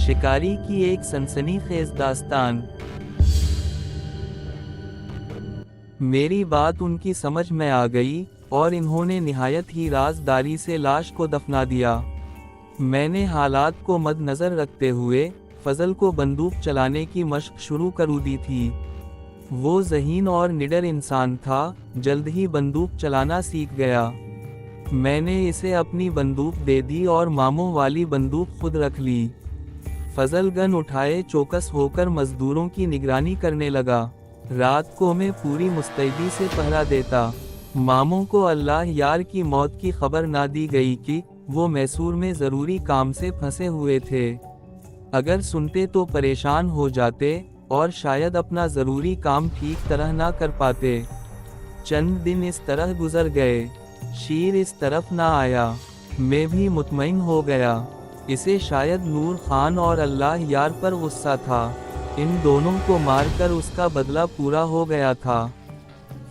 शिकारी की एक सनसनीखेज दास्तान। मेरी बात उनकी समझ में आ गई और इन्होंने निहायत ही राजदारी से लाश को दफना दिया। मैंने हालात को मद्देनजर रखते हुए फजल को बंदूक चलाने की मशक शुरू कर दी थी। वो ज़हीन और निडर इंसान था, जल्द ही बंदूक चलाना सीख गया। मैंने इसे अपनी बंदूक दे दी और मामों वाली बंदूक खुद रख ली। फजल गन उठाए चौकस होकर मजदूरों की निगरानी करने लगा। रात को मैं पूरी मुस्तैदी से पहरा देता। मामों को अल्लाह यार की मौत की खबर ना दी गई कि वो मैसूर में ज़रूरी काम से फंसे हुए थे। अगर सुनते तो परेशान हो जाते और शायद अपना ज़रूरी काम ठीक तरह ना कर पाते। चंद दिन इस तरह गुजर गए। शीर इस तरफ ना आया। मैं भी मुतमईन हो गया। इसे शायद नूर खान और अल्लाह यार पर गुस्सा था। इन दोनों को मारकर उसका बदला पूरा हो गया था।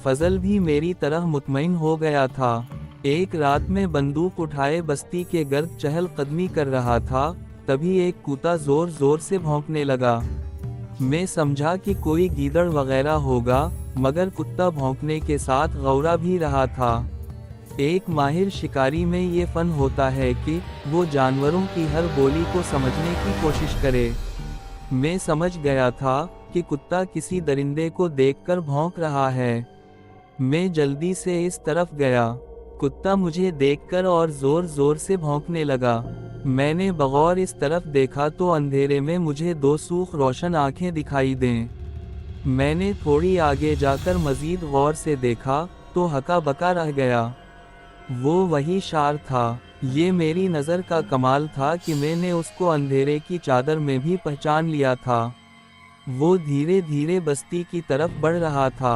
फजल भी मेरी तरह मुतमईन हो गया था। एक रात में बंदूक उठाए बस्ती के गर्द चहल कदमी कर रहा था, तभी एक कुत्ता जोर जोर से भौंकने लगा। मैं समझा कि कोई गीदड़ वगैरह होगा, मगर कुत्ता भौंकने के साथ गौरा भी रहा था। एक माहिर शिकारी में ये फन होता है कि वो जानवरों की हर बोली को समझने की कोशिश करे। मैं समझ गया था कि कुत्ता किसी दरिंदे को देखकर भौंक रहा है। मैं जल्दी से इस तरफ गया। कुत्ता मुझे देखकर और जोर जोर से भौंकने लगा। मैंने बगौर इस तरफ देखा तो अंधेरे में मुझे दो सूख रोशन आंखें दिखाई दें। मैंने थोड़ी आगे जाकर मजीद गौर से देखा तो हका बका रह गया। वो वही शार था। ये मेरी नज़र का कमाल था कि मैंने उसको अंधेरे की चादर में भी पहचान लिया था। वो धीरे धीरे बस्ती की तरफ बढ़ रहा था।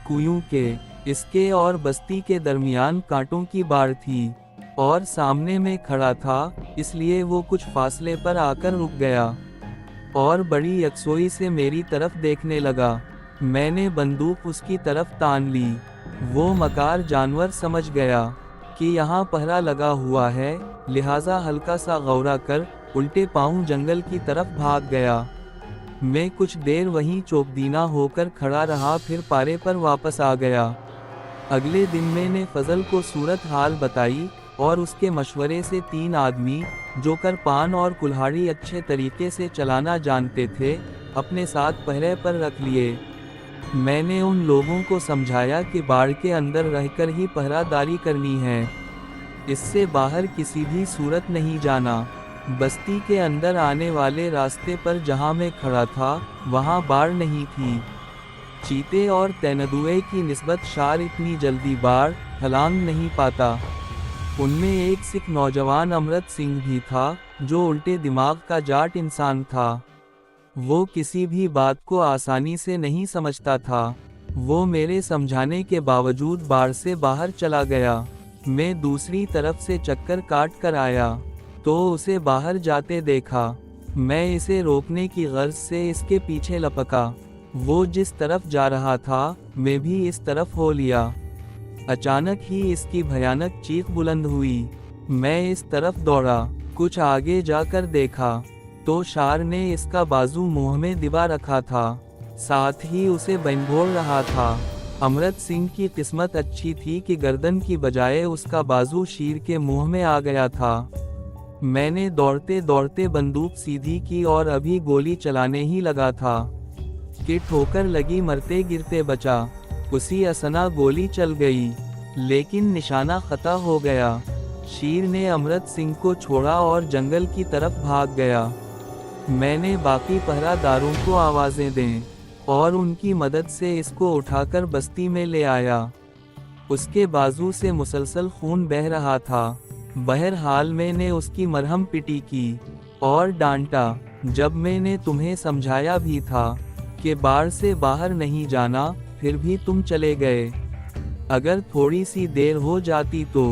कुयों के, इसके और बस्ती के दरमियान कांटों की बाड़ थी और सामने में खड़ा था, इसलिए वो कुछ फासले पर आकर रुक गया और बड़ी यकसोई से मेरी तरफ देखने लगा। मैंने बंदूक उसकी तरफ तान ली। वो मकार जानवर समझ गया कि यहाँ पहरा लगा हुआ है, लिहाजा हल्का सा गौरा कर उल्टे पांव जंगल की तरफ भाग गया। मैं कुछ देर वहीं चौकदीना होकर खड़ा रहा, फिर पारे पर वापस आ गया। अगले दिन मैंने फजल को सूरत हाल बताई और उसके मशवरे से 3 आदमी, जो करपान और कुल्हाड़ी अच्छे तरीके से चलाना जानते थे, अपने साथ पहरे पर रख लिए। मैंने उन लोगों को समझाया कि बाड़ के अंदर रहकर ही पहरादारी करनी है, इससे बाहर किसी भी सूरत नहीं जाना। बस्ती के अंदर आने वाले रास्ते पर जहां मैं खड़ा था, वहां बाड़ नहीं थी। चीते और तेंदुए की निस्बत शार इतनी जल्दी बाड़ छलांग नहीं पाता। उनमें एक सिख नौजवान अमृत सिंह भी था, जो उल्टे दिमाग का जाट इंसान था। वो किसी भी बात को आसानी से नहीं समझता था। वो मेरे समझाने के बावजूद बाड़ से बाहर चला गया। मैं दूसरी तरफ से चक्कर काट कर आया तो उसे बाहर जाते देखा। मैं इसे रोकने की गर्ज से इसके पीछे लपका। वो जिस तरफ जा रहा था, मैं भी इस तरफ हो लिया। अचानक ही इसकी भयानक चीख बुलंद हुई। मैं इस तरफ दौड़ा। कुछ आगे जाकर देखा तो शार ने इसका बाजू मुंह में दिबा रखा था, साथ ही उसे बंभोड़ रहा था। अमृत सिंह की किस्मत अच्छी थी कि गर्दन की बजाय उसका बाजू शीर के मुंह में आ गया था। मैंने दौड़ते दौड़ते बंदूक सीधी की और अभी गोली चलाने ही लगा था कि ठोकर लगी, मरते गिरते बचा। उसी असना गोली चल गई, लेकिन निशाना खता हो गया। शीर ने अमृत सिंह को छोड़ा और जंगल की तरफ भाग गया। मैंने बाकी पहरादारों को आवाज़ें दें और उनकी मदद से इसको उठाकर बस्ती में ले आया। उसके बाजू से मुसलसल खून बह रहा था। बहरहाल मैंने उसकी मरहम पिटी की और डांटा। जब मैंने तुम्हें समझाया भी था कि बाड़ से बाहर नहीं जाना, फिर भी तुम चले गए। अगर थोड़ी सी देर हो जाती तो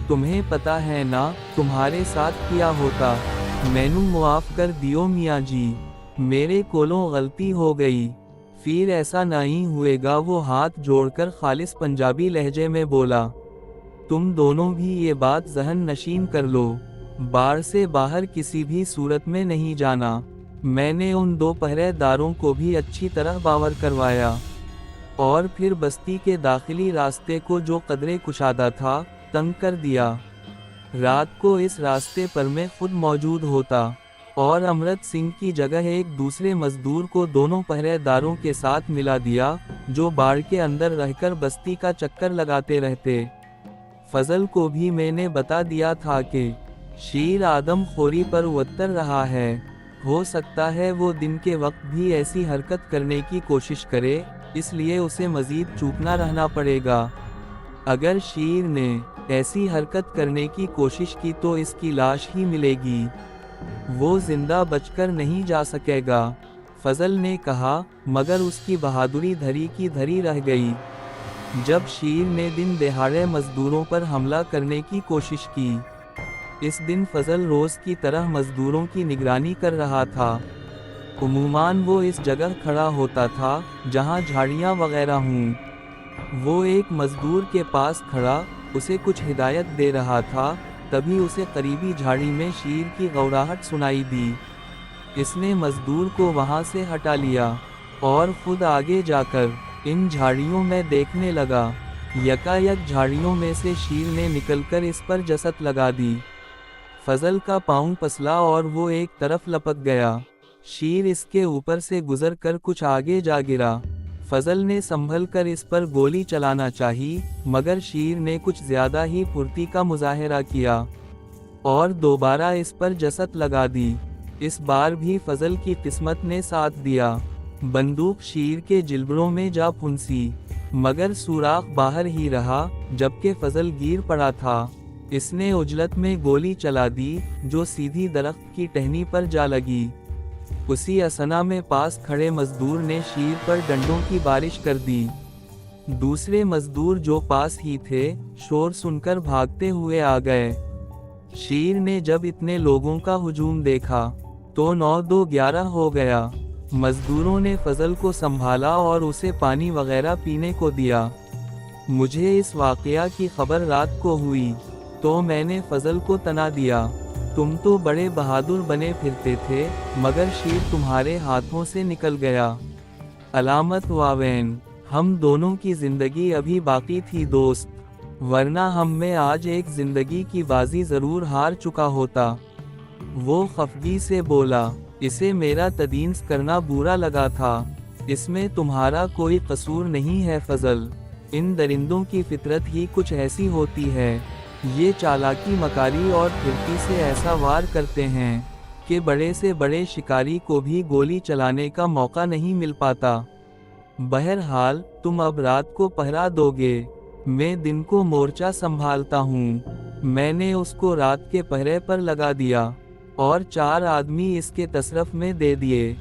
तुम्हें पता है ना तुम्हारे साथ क्या होता। मैनू मुआफ कर दियो मियाँ जी, मेरे कोलों गलती हो गई। फिर ऐसा नहीं हुएगा। वो हाथ जोड़कर खालिस पंजाबी लहजे में बोला। तुम दोनों भी ये बात ज़हन नशीन कर लो बाड़ से बाहर किसी भी सूरत में नहीं जाना। मैंने उन 2 पहरेदारों को भी अच्छी तरह बावर करवाया और फिर बस्ती के दाखिली रास्ते को, जो कदरे कुशादा था, तंग कर दिया। रात को इस रास्ते पर मैं खुद मौजूद होता और अमृत सिंह की जगह एक दूसरे मजदूर को दोनों पहरेदारों के साथ मिला दिया, जो बाड़ के अंदर रहकर बस्ती का चक्कर लगाते रहते। फजल को भी मैंने बता दिया था कि शेर आदमखोरी पर उतर रहा है। हो सकता है वो दिन के वक्त भी ऐसी हरकत करने की कोशिश करे, इसलिए उसे मजीद चूकना रहना पड़ेगा। अगर शेर ने ऐसी हरकत करने की कोशिश की तो इसकी लाश ही मिलेगी, वो जिंदा बचकर नहीं जा सकेगा। फजल ने कहा, मगर उसकी बहादुरी धरी की धरी रह गई। जब शेर ने दिन दहाड़े मजदूरों पर हमला करने की कोशिश की। इस दिन फजल रोज की तरह मजदूरों की निगरानी कर रहा था। उमूमान वो इस जगह खड़ा होता था जहां झाड़ियां वगैरह हों। वो एक मजदूर के पास खड़ा उसे कुछ हिदायत दे रहा था, तभी उसे करीबी झाड़ी में शेर की गौराहट सुनाई दी। इसने मजदूर को वहां से हटा लिया और खुद आगे जाकर इन झाड़ियों में देखने लगा। यकायक झाड़ियों में से शेर ने निकलकर इस पर जसत लगा दी। फजल का पाँव पसला और वो एक तरफ लपक गया। शेर इसके ऊपर से गुजर कर कुछ आगे जा गिरा। फजल ने संभल कर इस पर गोली चलाना चाही, मगर शेर ने कुछ ज्यादा ही फुर्ती का मुजाहिरा किया और दोबारा इस पर जसत लगा दी। इस बार भी फजल की किस्मत ने साथ दिया। बंदूक शेर के जिलबरों में जा फुंसी, मगर सुराख बाहर ही रहा, जबकि फजल गिर पड़ा था। इसने उजलत में गोली चला दी, जो सीधी दरख्त की टहनी पर जा लगी। उसी असना में पास खड़े मजदूर ने शेर पर डंडों की बारिश कर दी। दूसरे मजदूर जो पास ही थे, शोर सुनकर भागते हुए आ गए। शेर ने जब इतने लोगों का हुजूम देखा तो 9-2-11 हो गया। मजदूरों ने फजल को संभाला और उसे पानी वगैरह पीने को दिया। मुझे इस वाकया की खबर रात को हुई तो मैंने फजल को तना दिया, तुम तो बड़े बहादुर बने फिरते थे, मगर शेर तुम्हारे हाथों से निकल गया। अलामत वावेन, हम दोनों की जिंदगी अभी बाकी थी दोस्त, वरना हम में आज एक जिंदगी की बाजी जरूर हार चुका होता। वो खफगी से बोला, इसे मेरा तदीन्स करना बुरा लगा था, इसमें तुम्हारा कोई कसूर नहीं है फजल। इन दरिंदों की फितरत ही कुछ ऐसी होती है, ये चालाकी मकारी और फिरकी से ऐसा वार करते हैं कि बड़े से बड़े शिकारी को भी गोली चलाने का मौका नहीं मिल पाता। बहरहाल तुम अब रात को पहरा दोगे, मैं दिन को मोर्चा संभालता हूँ। मैंने उसको रात के पहरे पर लगा दिया और 4 आदमी इसके तसरफ में दे दिए।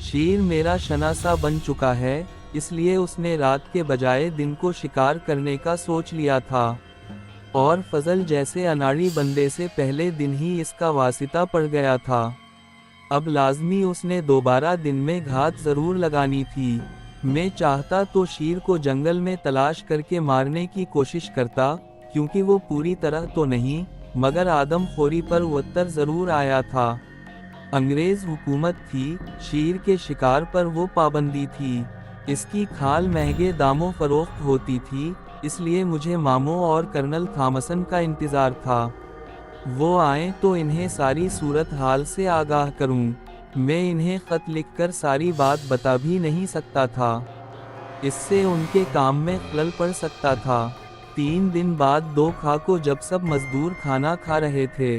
शेर मेरा शनासा बन चुका है, इसलिए उसने रात के बजाय दिन को शिकार करने का सोच लिया था और फजल जैसे अनाड़ी बंदे से पहले दिन ही इसका वासिता पड़ गया था। अब लाजमी उसने दोबारा दिन में घात जरूर लगानी थी। मैं चाहता तो शेर को जंगल में तलाश करके मारने की कोशिश करता, क्योंकि वो पूरी तरह तो नहीं, मगर आदमखोरी पर उतर जरूर आया था। अंग्रेज हुकूमत थी, शेर के शिकार पर वो पाबंदी थी। इसकी खाल महंगे दामों फरोख्त होती थी, इसलिए मुझे मामो और कर्नल थॉमसन का इंतज़ार था। वो आए तो इन्हें सारी सूरत हाल से आगाह करूं। मैं इन्हें ख़त लिखकर सारी बात बता भी नहीं सकता था, इससे उनके काम में खलल पड़ सकता था। 3 दिन बाद 2 खा को जब सब मजदूर खाना खा रहे थे,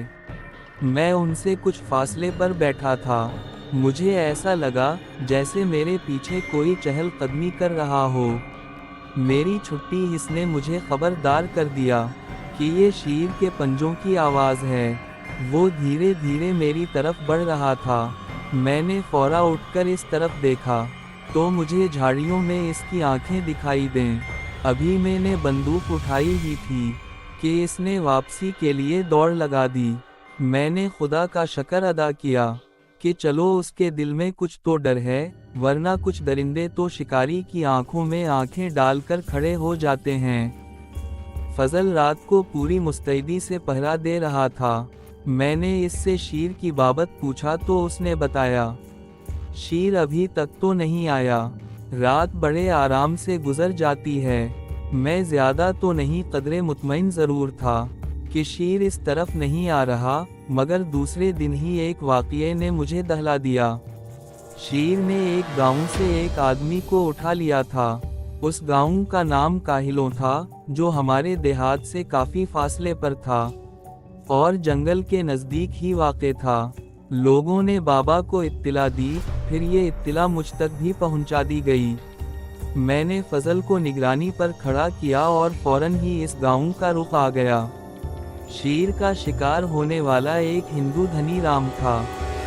मैं उनसे कुछ फासले पर बैठा था। मुझे ऐसा लगा जैसे मेरे पीछे कोई चहलकदमी कर रहा हो। मेरी छुट्टी इसने मुझे खबरदार कर दिया कि ये शेर के पंजों की आवाज़ है। वो धीरे धीरे मेरी तरफ बढ़ रहा था। मैंने फौरा उठकर इस तरफ देखा तो मुझे झाड़ियों में इसकी आंखें दिखाई दें। अभी मैंने बंदूक उठाई ही थी कि इसने वापसी के लिए दौड़ लगा दी। मैंने खुदा का शुक्र अदा किया कि चलो उसके दिल में कुछ तो डर है, वरना कुछ दरिंदे तो शिकारी की आंखों में आंखें डालकर खड़े हो जाते हैं। फजल रात को पूरी मुस्तैदी से पहरा दे रहा था। मैंने इससे शीर की बाबत पूछा तो उसने बताया, शीर अभी तक तो नहीं आया, रात बड़े आराम से गुजर जाती है। मैं ज्यादा तो नहीं कदरे मुतमईन जरूर था कि शीर इस तरफ नहीं आ रहा, मगर दूसरे दिन ही एक वाक़ये ने मुझे दहला दिया। शीर ने एक गांव से एक आदमी को उठा लिया था। उस गांव का नाम काहिलों था, जो हमारे देहात से काफी फासले पर था और जंगल के नजदीक ही वाक़ था। लोगों ने बाबा को इत्तिला दी, फिर ये इत्तिला मुझ तक भी पहुंचा दी गई। मैंने फजल को निगरानी पर खड़ा किया और फौरन ही इस गांव का रुख आ गया। शीर का शिकार होने वाला एक हिंदू धनी राम था।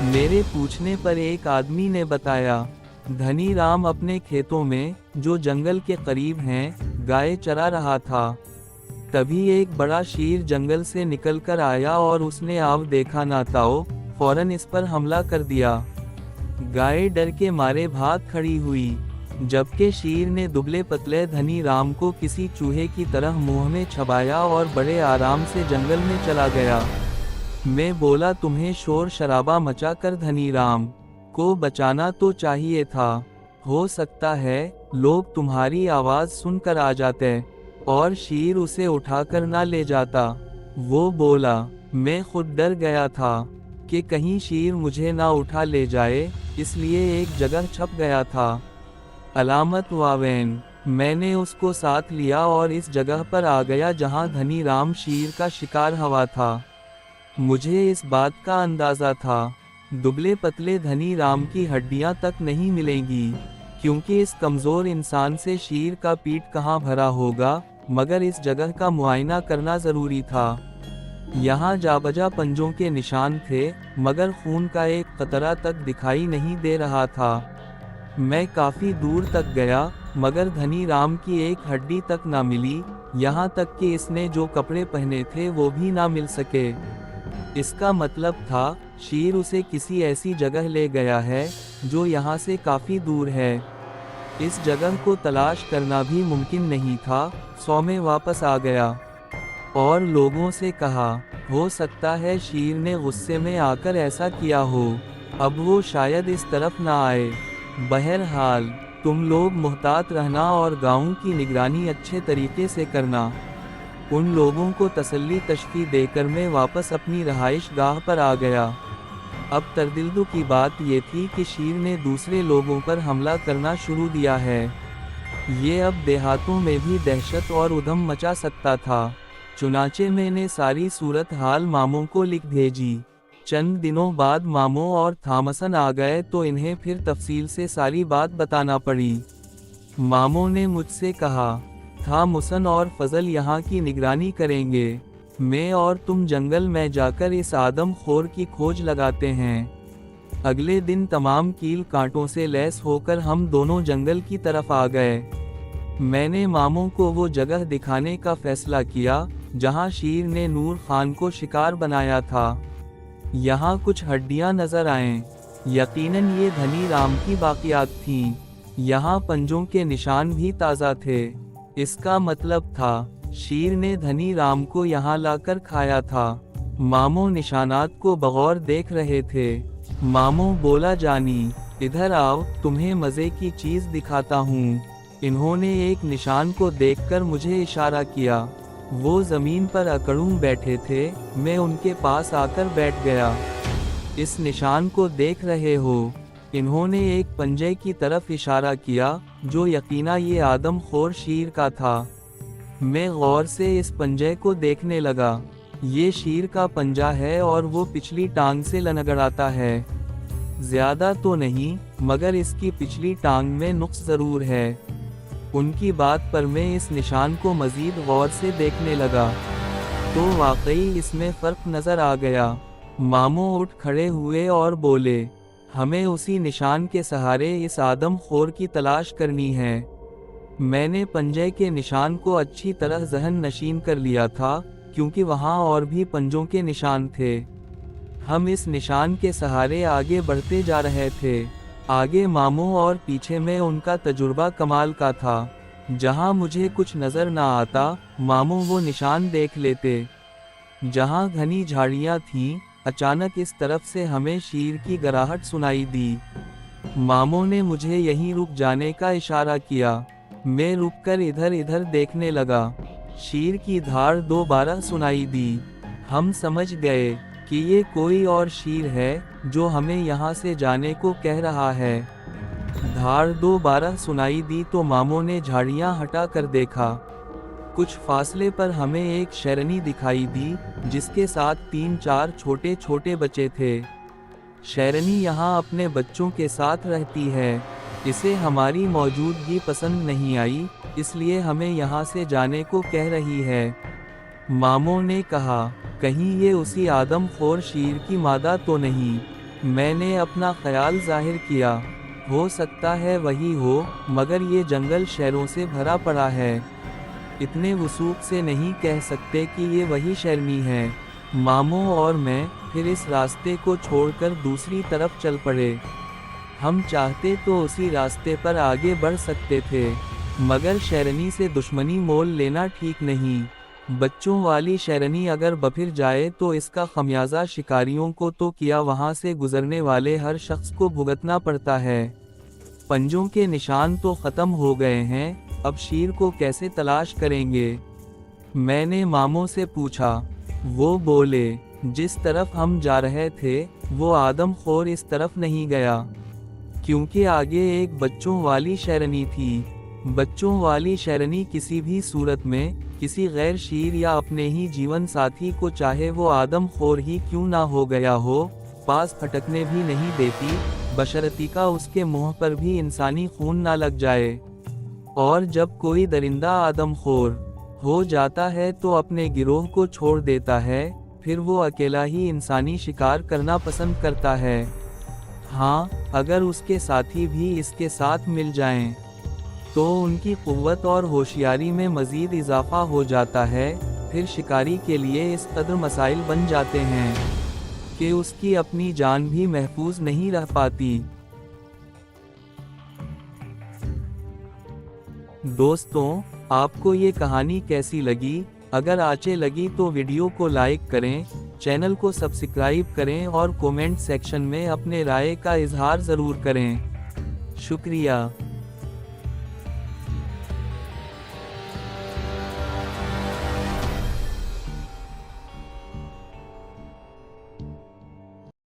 मेरे पूछने पर एक आदमी ने बताया, धनी राम अपने खेतों में, जो जंगल के करीब हैं, गाय चरा रहा था। तभी एक बड़ा शीर जंगल से निकलकर आया और उसने आव देखा ना ताओ, फौरन इस पर हमला कर दिया। गाय डर के मारे भाग खड़ी हुई, जबकि शीर ने दुबले पतले धनी राम को किसी चूहे की तरह मुंह में छबाया और बड़े आराम से जंगल में चला गया। मैं बोला, तुम्हें शोर शराबा मचा कर धनी राम को बचाना तो चाहिए था। हो सकता है लोग तुम्हारी आवाज सुनकर आ जाते और शीर उसे उठाकर ना ले जाता। वो बोला, मैं खुद डर गया था कि कहीं शीर मुझे ना उठा ले जाए, इसलिए एक जगह छप गया था। अलामत वावेन। मैंने उसको साथ लिया और इस जगह पर आ गया जहां धनी राम शीर का शिकार हुआ था। मुझे इस बात का अंदाजा था, दुबले पतले धनी राम की हड्डियां तक नहीं मिलेंगी, क्योंकि इस कमजोर इंसान से शीर का पीठ कहाँ भरा होगा, मगर इस जगह का मुआयना करना जरूरी था। यहाँ जाबजा पंजों के निशान थे, मगर खून का एक कतरा तक दिखाई नहीं दे रहा था। मैं काफी दूर तक गया, मगर धनी राम की एक हड्डी तक ना मिली, यहाँ तक कि इसने जो कपड़े पहने थे वो भी ना मिल सके। इसका मतलब था शीर उसे किसी ऐसी जगह ले गया है जो यहाँ से काफी दूर है। इस जगह को तलाश करना भी मुमकिन नहीं था। सो मैं वापस आ गया और लोगों से कहा, हो सकता है शीर ने गुस्से में आकर ऐसा किया हो, अब वो शायद इस तरफ ना आए। बहरहाल तुम लोग मुहतात रहना और गांव की निगरानी अच्छे तरीके से करना। उन लोगों को तसल्ली तशफी देकर मैं वापस अपनी रहाइश गाह पर आ गया। अब तरदिल्दु की बात ये थी कि शीर ने दूसरे लोगों पर हमला करना शुरू दिया है। ये अब देहातों में भी दहशत और उधम मचा सकता था। चुनाचे मैंने सारी सूरत हाल मामों को लिख भेजी। चंद दिनों बाद मामो और थॉमसन आ गए तो इन्हें फिर तफसील से सारी बात बताना पड़ी। मामो ने मुझसे कहा, थॉमसन और फजल यहाँ की निगरानी करेंगे, मैं और तुम जंगल में जाकर इस आदम खोर की खोज लगाते हैं। अगले दिन तमाम कील कांटों से लैस होकर हम दोनों जंगल की तरफ आ गए। मैंने मामो को वो जगह दिखाने का फैसला किया जहाँ शीर ने नूर खान को शिकार बनाया था। यहाँ कुछ हड्डियाँ नजर आएं। यकीनन ये धनी राम की बाकियात थीं। यहाँ पंजों के निशान भी ताज़ा थे। इसका मतलब था शीर ने धनी राम को यहाँ लाकर खाया था। मामो निशानात को बगौर देख रहे थे। मामो बोला, जानी इधर आओ, तुम्हें मज़े की चीज़ दिखाता हूँ। इन्होंने एक निशान को देखकर मुझे इशारा किया। वो ज़मीन पर अकड़ूं बैठे थे। मैं उनके पास आकर बैठ गया। इस निशान को देख रहे हो? इन्होंने एक पंजे की तरफ इशारा किया, जो यकीना ये आदम खोर शीर का था। मैं गौर से इस पंजे को देखने लगा। ये शीर का पंजा है और वो पिछली टांग से लनगड़ाता है। ज्यादा तो नहीं, मगर इसकी पिछली टांग में नुक्स जरूर है। उनकी बात पर मैं इस निशान को मजीद गौर से देखने लगा तो वाकई इसमें फर्क नजर आ गया। मामो उठ खड़े हुए और बोले, हमें उसी निशान के सहारे इस आदम खोर की तलाश करनी है। मैंने पंजे के निशान को अच्छी तरह जहन नशीन कर लिया था, क्योंकि वहाँ और भी पंजों के निशान थे। हम इस निशान के सहारे आगे बढ़ते जा रहे थे। आगे मामो और पीछे में उनका तजुर्बा कमाल का था। जहाँ मुझे कुछ नजर ना आता, मामो वो निशान देख लेते। जहाँ घनी झाड़ियाँ थीं, अचानक इस तरफ से हमें शेर की गराहट सुनाई दी। मामों ने मुझे यहीं रुक जाने का इशारा किया। मैं रुककर इधर इधर देखने लगा। शेर की धार दोबारा सुनाई दी। हम समझ गए कि ये कोई और शेर है जो हमें यहाँ से जाने को कह रहा है। धार दोबारा सुनाई दी तो मामों ने झाड़ियाँ हटा कर देखा। कुछ फासले पर हमें एक शेरनी दिखाई दी जिसके साथ 3-4 छोटे छोटे बच्चे थे। शेरनी यहाँ अपने बच्चों के साथ रहती है। इसे हमारी मौजूदगी पसंद नहीं आई, इसलिए हमें यहाँ से जाने को कह रही है। मामों ने कहा, कहीं ये उसी आदमखोर शेर की मादा तो नहीं। मैंने अपना ख्याल जाहिर किया, हो सकता है वही हो, मगर ये जंगल शेरों से भरा पड़ा है। इतने वसूख से नहीं कह सकते कि ये वही शेरनी है। मामों और मैं फिर इस रास्ते को छोड़कर दूसरी तरफ चल पड़े। हम चाहते तो उसी रास्ते पर आगे बढ़ सकते थे, मगर शेरनी से दुश्मनी मोल लेना ठीक नहीं। बच्चों वाली शेरनी अगर बफिर जाए तो इसका खमियाजा शिकारियों को तो किया, वहां से गुजरने वाले हर शख्स को भुगतना पड़ता है। पंजों के निशान तो खत्म हो गए हैं, अब शेर को कैसे तलाश करेंगे? मैंने मामों से पूछा। वो बोले, जिस तरफ हम जा रहे थे वो आदमखोर इस तरफ नहीं गया, क्योंकि आगे एक बच्चों वाली शेरनी थी। बच्चों वाली शेरनी किसी भी सूरत में किसी गैर शेर या अपने ही जीवन साथी को, चाहे वो आदमखोर ही क्यों ना हो गया हो, पास फटकने भी नहीं देती, बशर्ते का उसके मुंह पर भी इंसानी खून ना लग जाए। और जब कोई दरिंदा आदमखोर हो जाता है तो अपने गिरोह को छोड़ देता है, फिर वो अकेला ही इंसानी शिकार करना पसंद करता है। हाँ, अगर उसके साथी भी इसके साथ मिल जाएं, तो उनकी कुव्वत और होशियारी में मज़ीद इजाफा हो जाता है। फिर शिकारी के लिए इस कदर मसाइल बन जाते हैं कि उसकी अपनी जान भी महफूज नहीं रह पाती। दोस्तों, आपको ये कहानी कैसी लगी? अगर अच्छी लगी तो वीडियो को लाइक करें, चैनल को सब्सक्राइब करें और कमेंट सेक्शन में अपने राय का इजहार ज़रूर करें। शुक्रिया।